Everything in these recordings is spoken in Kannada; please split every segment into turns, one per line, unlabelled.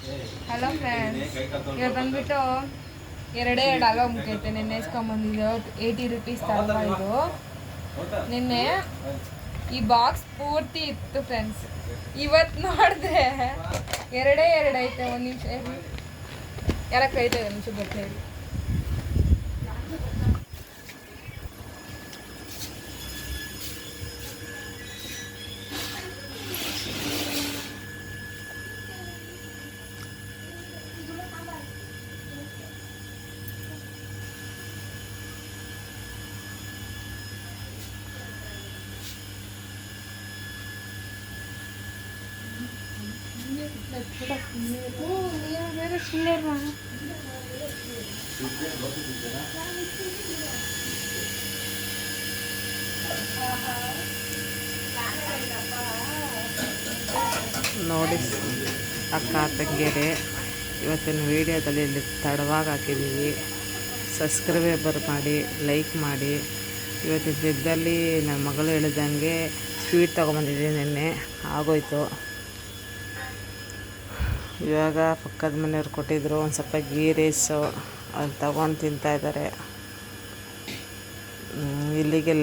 ಹಲೋ ಫ್ರೆಂಡ್ಸ್, ಇವತ್ತು ಬಂದ್ಬಿಟ್ಟು ಎರಡು ಹಲ್ವಾ ಮುಕ್ಕೈತೆ. ನಿನ್ನೆ ಇಸ್ಕೊಂಬಂದಿದ್ದು 80 ರೂಪೀಸ್ ಹಲ್ವಾ. ಇದು ನಿನ್ನೆ ಈ ಬಾಕ್ಸ್ ಪೂರ್ತಿ ಇತ್ತು ಫ್ರೆಂಡ್ಸ್. ಇವತ್ತು ನೋಡಿದ್ರೆ ಎರಡೇ ಐತೆ. ಒಂದು ನಿಮಿಷ ಯಾರಕ್ಕೆ ಐತೆ, ಒಂದು ನಿಮಿಷ ಬರ್ತಾ ಹೇಳಿ. ನೋಡಿ ಅಕ್ಕ ತಂಗಿಯರೇ, ಇವತ್ತಿನ ವೀಡಿಯೋದಲ್ಲಿ ತಡವಾಗಿ ಹಾಕಿದ್ದೀವಿ. ಸಬ್ಸ್ಕ್ರೈಬರ್ ಮಾಡಿ, ಲೈಕ್ ಮಾಡಿ. ಇವತ್ತಿನ ದಿನದಲ್ಲಿ ನನ್ನ ಮಗಳು ಹೇಳಿದಂಗೆ ಸ್ವೀಟ್ ತೊಗೊಂಬಂದಿದ್ದೀನಿ. ನಿನ್ನೆ ಆಗೋಯ್ತು. ಇವಾಗ ಪಕ್ಕದ ಮನೆಯವ್ರು ಕೊಟ್ಟಿದ್ದರು ಒಂದು ಸ್ವಲ್ಪ ಗೀ ರೈಸು, ಅಲ್ಲಿ ತಗೊಂಡು ತಿಂತಾಯಿದ್ದಾರೆ. ಇಲ್ಲಿಗೆ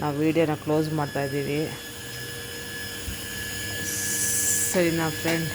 ನಾವು ವೀಡಿಯೋನ ಕ್ಲೋಸ್ ಮಾಡ್ತಾಯಿದ್ದೀವಿ. ಸರಿನಾ ಫ್ರೆಂಡ್?